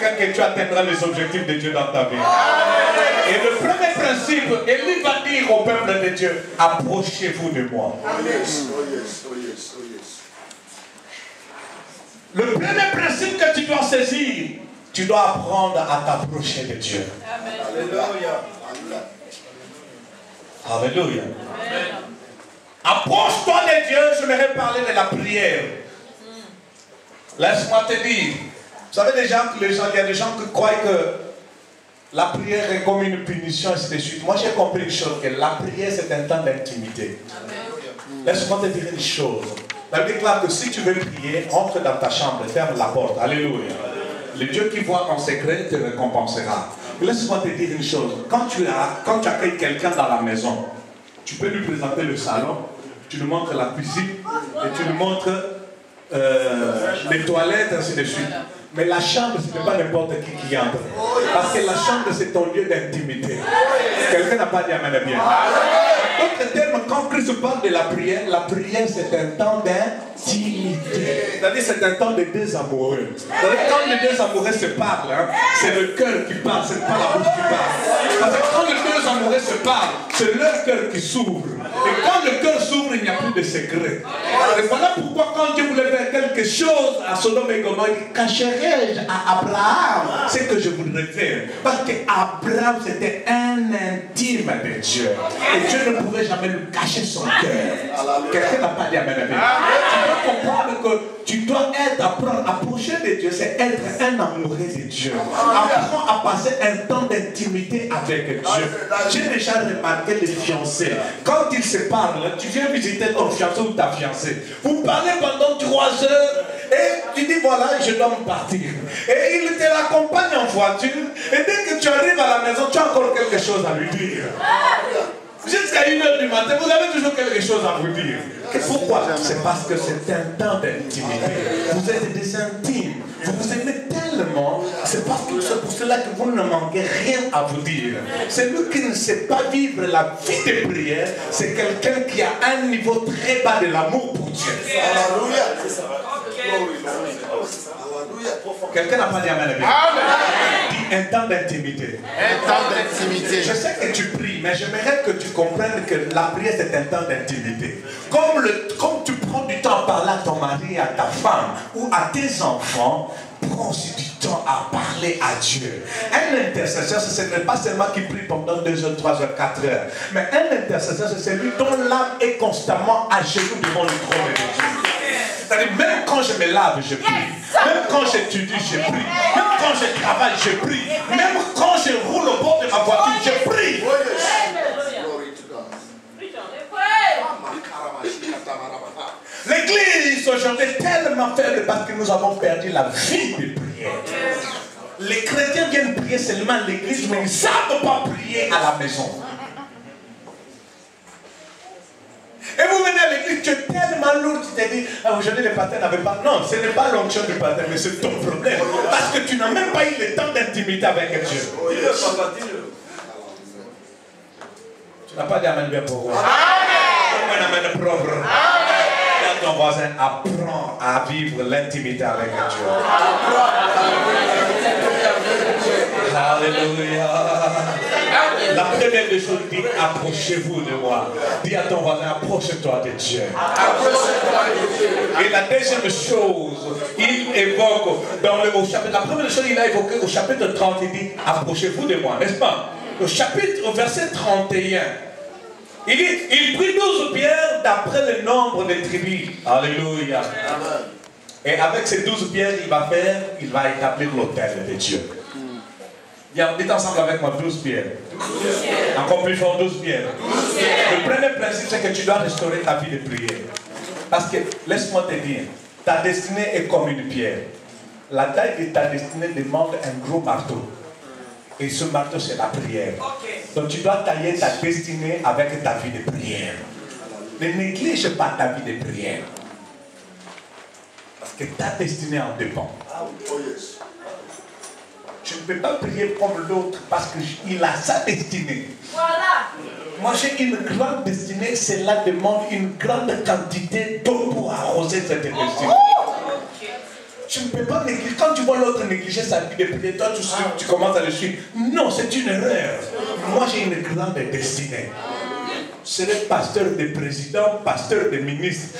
Que tu atteindras les objectifs de Dieu dans ta vie. Et le premier principe, Élie va dire au peuple de Dieu, approchez-vous de moi. Le premier principe que tu dois saisir, tu dois apprendre à t'approcher de Dieu. Alléluia. Alléluia. Approche-toi de Dieu, je vais parler de la prière. Laisse-moi te dire. Vous savez, il y a des gens qui croient que la prière est comme une punition, ainsi de suite. Moi, j'ai compris une chose, que la prière, c'est un temps d'intimité. Laisse-moi te dire une chose. La Bible déclare que si tu veux prier, entre dans ta chambre, ferme la porte. Alléluia. Le Dieu qui voit en secret te récompensera. Laisse-moi te dire une chose. Quand tu accueilles quelqu'un dans la maison, tu peux lui présenter le salon, tu lui montres la cuisine, et tu lui montres les toilettes, ainsi de suite. Mais la chambre, ce n'est pas n'importe qui entre. Parce que la chambre, c'est ton lieu d'intimité. Quelqu'un n'a pas dit amen bien. D'autres termes, quand Christ parle de la prière, c'est un temps d'intimité. C'est-à-dire, c'est un temps de deux amoureux. Quand les deux amoureux se parlent, hein, c'est le cœur qui parle, ce n'est pas la bouche qui parle. Parce que quand les deux amoureux se parlent, c'est leur cœur qui s'ouvre. Et quand le cœur s'ouvre, il n'y a plus de secret. Et voilà pourquoi quand Dieu voulait faire quelque chose à Sodome et Gomorrhe, il dit, cacherai-je à Abraham ce que je voudrais faire. Parce qu'Abraham, c'était un intime de Dieu. Et Dieu ne pouvait jamais lui cacher son cœur. Quelqu'un n'a pas dit amen. Tu dois comprendre que tu dois apprendre à approcher de Dieu, c'est être un amoureux de Dieu. Apprends à passer un temps d'intimité avec Dieu. J'ai déjà remarqué les fiancés. Quand ils se parlent, tu viens visiter ton fiancé ou ta fiancée. Vous parlez pendant 3 heures et tu dis voilà, je dois me partir. Et il te l'accompagne en voiture. Et dès que tu arrives à la maison, tu as encore quelque chose à lui dire. Jusqu'à 1h du matin, vous avez toujours quelque chose à vous dire. Pourquoi? C'est parce que c'est un temps d'intimité. Vous êtes des intimes. Vous vous aimez tellement. C'est parce que c'est pour cela que vous ne manquez rien à vous dire. Celui qui ne sait pas vivre la vie de prière, c'est quelqu'un qui a un niveau très bas de l'amour pour Dieu. Alléluia. Quelqu'un n'a pas dit amen. Dis un temps d'intimité. Un temps d'intimité. Je sais que tu pries, mais j'aimerais que tu comprennes que la prière c'est un temps d'intimité. Comme tu prends du temps à parler à ton mari, à ta femme ou à tes enfants, prends aussi du temps à parler à Dieu. Un intercesseur, ce n'est pas seulement qui prie pendant 2 heures, 3 heures, 4 heures. Mais un intercesseur, c'est celui dont l'âme est constamment à genoux devant le trône de Dieu. C'est-à-dire, même quand je me lave, je prie. Même quand j'étudie, je prie. Même quand je travaille, je prie. Même quand je roule au bord de ma voiture, je prie. L'église aujourd'hui est tellement faible parce que nous avons perdu la vie de prière. Les chrétiens viennent prier seulement à l'église, mais ils ne savent pas prier à la maison. Et vous venez à l'église, tu es tellement lourd, tu te dis, ah, aujourd'hui le pasteur n'avait pas. Non, ce n'est pas l'onction du pasteur, mais c'est ton problème. Parce que tu n'as même pas eu le temps d'intimité avec Dieu. Tu n'as pas dit amen bien pour moi. Amen. Amen propre. Amen. Ton voisin, apprends à vivre l'intimité avec Dieu. Alléluia. La première des choses dit, approchez-vous de moi. Dis à ton voisin, approche-toi de Dieu. Et la deuxième chose, il évoque, au chapitre, la première chose qu'il a évoqué au chapitre 30, il dit, approchez-vous de moi, n'est-ce pas? Au verset 31, il dit, il prit 12 pierres d'après le nombre des tribus. Alléluia. Et avec ces 12 pierres, il va établir l'autel de Dieu. Dites ensemble avec moi 12 pierres. Encore plus fort, 12 pierres. Le premier principe, c'est que tu dois restaurer ta vie de prière. Parce que, laisse-moi te dire, ta destinée est comme une pierre. La taille de ta destinée demande un gros marteau. Et ce marteau, c'est la prière. Donc tu dois tailler ta destinée avec ta vie de prière. Ne néglige pas ta vie de prière. Parce que ta destinée en dépend. Je ne peux pas prier comme l'autre parce qu'il a sa destinée. Voilà. Moi j'ai une grande destinée, cela demande une grande quantité d'eau pour arroser cette destinée. tu ne peux pas négliger. Quand tu vois l'autre négliger sa vie de prière, toi tu commences à le suivre. Non, c'est une erreur. Moi j'ai une grande destinée. Je serai pasteur de président, pasteur de ministre.